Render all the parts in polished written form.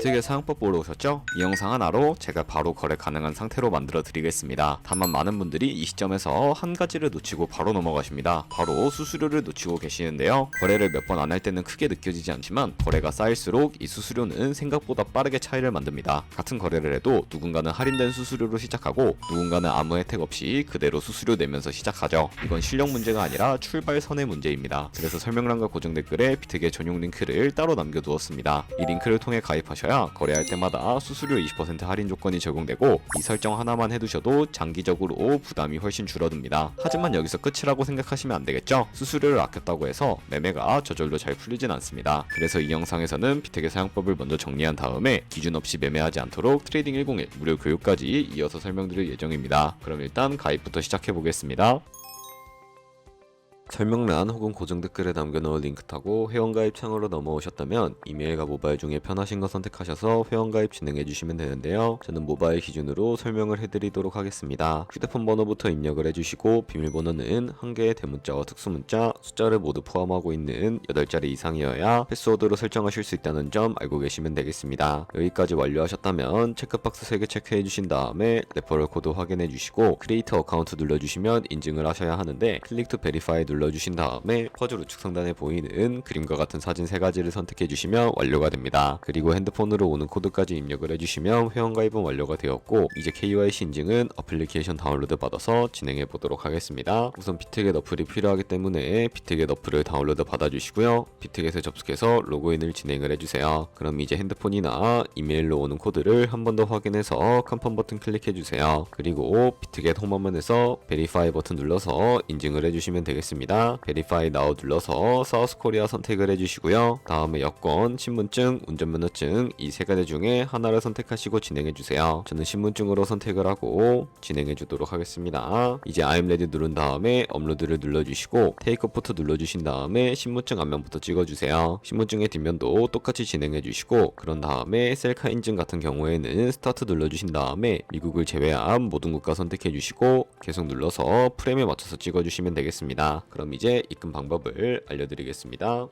비트겟 사용법 보러 오셨죠? 이 영상 하나로 제가 바로 거래 가능한 상태로 만들어 드리겠습니다. 다만 많은 분들이 이 시점에서 한 가지를 놓치고 바로 넘어가십니다. 바로 수수료를 놓치고 계시는데요. 거래를 몇 번 안 할 때는 크게 느껴지지 않지만 거래가 쌓일수록 이 수수료는 생각보다 빠르게 차이를 만듭니다. 같은 거래를 해도 누군가는 할인된 수수료로 시작하고 누군가는 아무 혜택 없이 그대로 수수료 내면서 시작하죠. 이건 실력 문제가 아니라 출발선의 문제입니다. 그래서 설명란과 고정 댓글에 비트겟 전용 링크를 따로 남겨두었습니다. 이 링크를 통해 가입하셔야 거래할 때마다 수수료 20% 할인 조건이 적용되고 이 설정 하나만 해두셔도 장기적으로 부담이 훨씬 줄어듭니다. 하지만 여기서 끝이라고 생각하시면 안 되겠죠? 수수료를 아꼈다고 해서 매매가 저절로 잘 풀리진 않습니다. 그래서 이 영상에서는 비트겟 사용법을 먼저 정리한 다음에 기준 없이 매매하지 않도록 트레이딩 101 무료 교육까지 이어서 설명드릴 예정입니다. 그럼 일단 가입부터 시작해 보겠습니다. 설명란 혹은 고정 댓글에 남겨놓은 링크 타고 회원가입 창으로 넘어오셨다면 이메일과 모바일 중에 편하신 거 선택하셔서 회원가입 진행해주시면 되는데요. 저는 모바일 기준으로 설명을 해드리도록 하겠습니다. 휴대폰 번호부터 입력을 해주시고 비밀번호는 한 개의 대문자와 특수문자, 숫자를 모두 포함하고 있는 8자리 이상이어야 패스워드로 설정하실 수 있다는 점 알고 계시면 되겠습니다. 여기까지 완료하셨다면 체크박스 3개 체크해주신 다음에 레퍼럴 코드 확인해주시고 크리에이터 어카운트 눌러주시면 인증을 하셔야 하는데 클릭 투 베리파이 눌러주신 다음에 퍼즐 우측 상단에 보이는 그림과 같은 사진 3가지를 선택해주시면 완료가 됩니다. 그리고 핸드폰으로 오는 코드까지 입력을 해주시면 회원가입은 완료가 되었고 이제 KYC 인증은 어플리케이션 다운로드 받아서 진행해 보도록 하겠습니다. 우선 비트겟 어플이 필요하기 때문에 비트겟 어플을 다운로드 받아주시고요. 비트겟에 접속해서 로그인을 진행을 해주세요. 그럼 이제 핸드폰이나 이메일로 오는 코드를 한 번 더 확인해서 컨펌 버튼 클릭해주세요. 그리고 비트겟 홈화면에서 베리파이 버튼 눌러서 인증을 해주시면 되겠습니다. 베리파이 나우 눌러서 사우스 코리아 선택을 해주시고요. 다음에 여권, 신분증, 운전면허증 이 3가지 중에 하나를 선택하시고 진행해주세요. 저는 신분증으로 선택을 하고 진행해주도록 하겠습니다. 이제 I'm ready 누른 다음에 업로드를 눌러주시고 테이크 포토 눌러주신 다음에 신분증 앞면부터 찍어주세요. 신분증의 뒷면도 똑같이 진행해주시고 그런 다음에 셀카 인증 같은 경우에는 스타트 눌러주신 다음에 미국을 제외한 모든 국가 선택해주시고 계속 눌러서 프레임에 맞춰서 찍어주시면 되겠습니다. 그럼 이제 입금 방법을 알려드리겠습니다.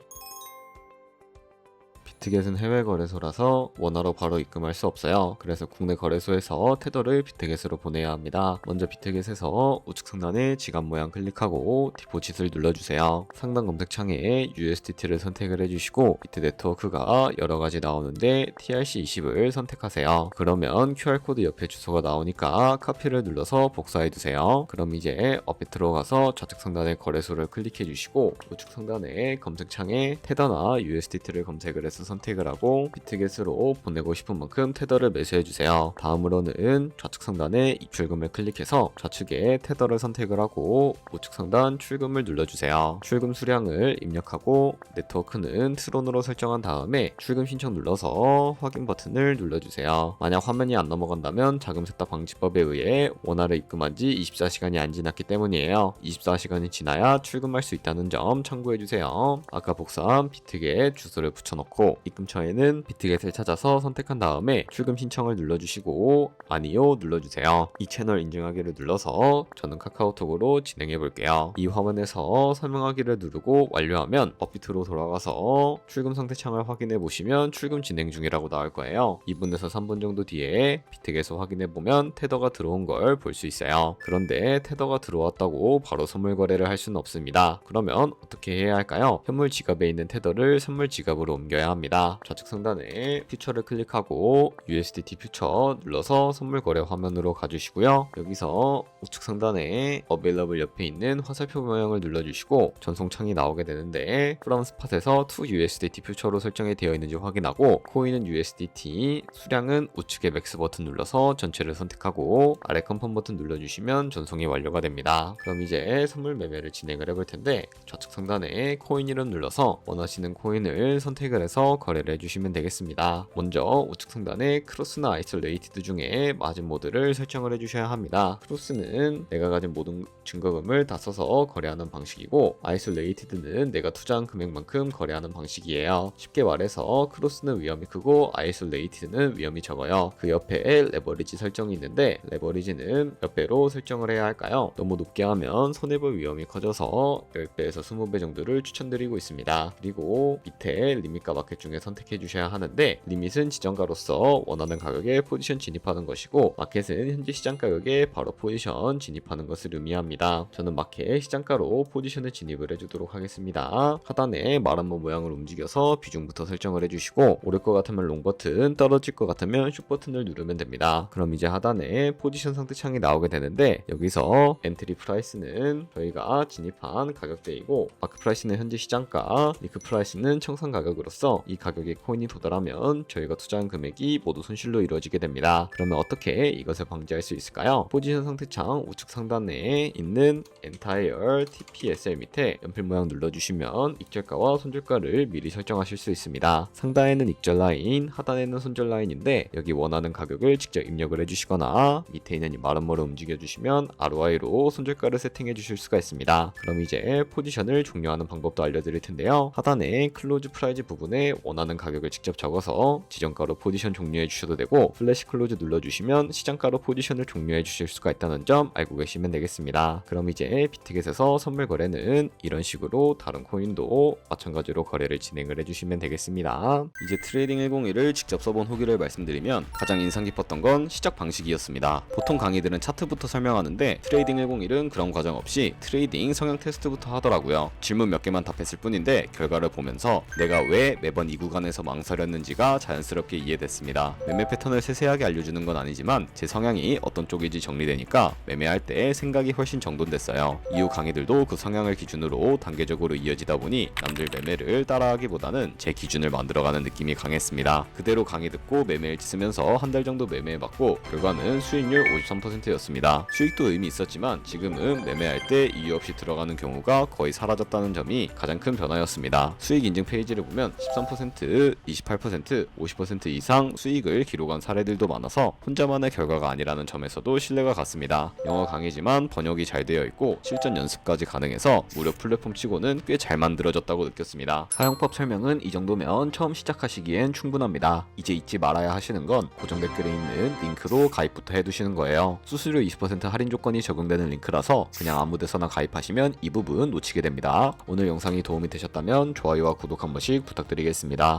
비트겟은 해외 거래소라서 원화로 바로 입금할 수 없어요. 그래서 국내 거래소에서 테더를 비트겟으로 보내야 합니다. 먼저 비트겟에서 우측 상단에 지갑 모양 클릭하고 디포짓을 눌러주세요. 상단 검색창에 USDT를 선택을 해주시고 비트 네트워크가 여러가지 나오는데 TRC20을 선택하세요. 그러면 QR코드 옆에 주소가 나오니까 카피를 눌러서 복사해두세요. 그럼 이제 어플 들어가서 좌측 상단에 거래소를 클릭해주시고 우측 상단에 검색창에 테더나 USDT를 검색을 해서 선택을 하고 비트겟으로 보내고 싶은 만큼 테더를 매수해주세요. 다음으로는 좌측 상단에 입출금을 클릭해서 좌측에 테더를 선택을 하고 우측 상단 출금을 눌러주세요. 출금 수량을 입력하고 네트워크는 트론으로 설정한 다음에 출금 신청 눌러서 확인 버튼을 눌러주세요. 만약 화면이 안 넘어간다면 자금 세탁 방지법에 의해 원화를 입금한 지 24시간이 안 지났기 때문이에요. 24시간이 지나야 출금할 수 있다는 점 참고해주세요. 아까 복사한 비트겟 주소를 붙여넣고 입금처에는 비트겟을 찾아서 선택한 다음에 출금 신청을 눌러주시고 아니요 눌러주세요. 이 채널 인증하기를 눌러서 저는 카카오톡으로 진행해 볼게요. 이 화면에서 설명하기를 누르고 완료하면 업비트로 돌아가서 출금 상태 창을 확인해 보시면 출금 진행 중이라고 나올 거예요. 2분에서 3분 정도 뒤에 비트겟을 확인해 보면 테더가 들어온 걸 볼 수 있어요. 그런데 테더가 들어왔다고 바로 선물 거래를 할 수는 없습니다. 그러면 어떻게 해야 할까요? 현물 지갑에 있는 테더를 선물 지갑으로 옮겨야 합니다. 좌측 상단에 퓨처를 클릭하고 USDT 퓨처 눌러서 선물 거래 화면으로 가주시고요. 여기서 우측 상단에 Available 옆에 있는 화살표 모양을 눌러주시고 전송창이 나오게 되는데 From Spot에서 to USDT 퓨처로 설정이 되어 있는지 확인하고 코인은 USDT, 수량은 우측의 맥스 버튼 눌러서 전체를 선택하고 아래 컨펌 버튼 눌러주시면 전송이 완료가 됩니다. 그럼 이제 선물 매매를 진행을 해볼 텐데 좌측 상단에 코인 이름 눌러서 원하시는 코인을 선택을 해서 거래를 해주시면 되겠습니다. 먼저 우측 상단에 크로스나 아이솔레이티드 중에 마진 모드를 설정을 해주셔야 합니다. 크로스는 내가 가진 모든 증거금을 다 써서 거래하는 방식이고 아이솔레이티드는 내가 투자한 금액만큼 거래하는 방식이에요. 쉽게 말해서 크로스는 위험이 크고 아이솔레이티드는 위험이 적어요. 그 옆에 레버리지 설정이 있는데 레버리지는 몇 배로 설정을 해야 할까요? 너무 높게 하면 손해볼 위험이 커져서 10배에서 20배 정도를 추천드리고 있습니다. 그리고 밑에 리밋과 마켓 중 중에 선택해 주셔야 하는데, 리밋은 지정가로서 원하는 가격에 포지션 진입하는 것이고, 마켓은 현재 시장 가격에 바로 포지션 진입하는 것을 의미합니다. 저는 마켓 시장가로 포지션을 진입을 해주도록 하겠습니다. 하단에 말한모 모양을 움직여서 비중부터 설정을 해주시고, 오를 것 같으면 롱 버튼, 떨어질 것 같으면 숏 버튼을 누르면 됩니다. 그럼 이제 하단에 포지션 상태창이 나오게 되는데, 여기서 엔트리 프라이스는 저희가 진입한 가격대이고, 마크 프라이스는 현재 시장가, 리크 프라이스는 청산 가격으로서 이 가격에 코인이 도달하면 저희가 투자한 금액이 모두 손실로 이루어지게 됩니다. 그러면 어떻게 이것을 방지할 수 있을까요? 포지션 상태창 우측 상단에 있는 Entire TPSL 밑에 연필 모양 눌러주시면 익절가와 손절가를 미리 설정하실 수 있습니다. 상단에는 익절 라인, 하단에는 손절 라인인데, 여기 원하는 가격을 직접 입력을 해주시거나 밑에 있는 이 마름모를 움직여주시면 ROI로 손절가를 세팅해 주실 수가 있습니다. 그럼 이제 포지션을 종료하는 방법도 알려드릴 텐데요. 하단에 클로즈 프라이즈 부분에 원하는 가격을 직접 적어서 지정가로 포지션 종료해 주셔도 되고, 플래시 클로즈 눌러주시면 시장가로 포지션을 종료해 주실 수가 있다는 점 알고 계시면 되겠습니다. 그럼 이제 비트겟에서 선물 거래는 이런 식으로 다른 코인도 마찬가지로 거래를 진행을 해주시면 되겠습니다. 이제 트레이딩 101을 직접 써본 후기를 말씀드리면, 가장 인상 깊었던 건 시작 방식이었습니다. 보통 강의들은 차트부터 설명하는데 트레이딩 101은 그런 과정 없이 트레이딩 성향 테스트부터 하더라고요. 질문 몇 개만 답했을 뿐인데 결과를 보면서 내가 왜 매번 이 구간에서 망설였는지가 자연스럽게 이해됐습니다. 매매 패턴을 세세하게 알려주는 건 아니지만 제 성향이 어떤 쪽인지 정리되니까 매매할 때 생각이 훨씬 정돈됐어요. 이후 강의들도 그 성향을 기준으로 단계적으로 이어지다 보니 남들 매매를 따라하기보다는 제 기준을 만들어가는 느낌이 강했습니다. 그대로 강의 듣고 매매일지 쓰면서 한 달 정도 매매해봤고, 결과는 수익률 53%였습니다. 수익도 의미 있었지만 지금은 매매할 때 이유 없이 들어가는 경우가 거의 사라졌다는 점이 가장 큰 변화였습니다. 수익 인증 페이지를 보면 13%, 28%, 50% 이상 수익을 기록한 사례들도 많아서 혼자만의 결과가 아니라는 점에서도 신뢰가 갔습니다. 영어 강의지만 번역이 잘 되어 있고 실전 연습까지 가능해서 무료 플랫폼 치고는 꽤 잘 만들어졌다고 느꼈습니다. 사용법 설명은 이 정도면 처음 시작하시기엔 충분합니다. 이제 잊지 말아야 하시는 건 고정 댓글에 있는 링크로 가입부터 해두시는 거예요. 수수료 20% 할인 조건이 적용되는 링크라서 그냥 아무 데서나 가입하시면 이 부분 놓치게 됩니다. 오늘 영상이 도움이 되셨다면 좋아요와 구독 한 번씩 부탁드리겠습니다.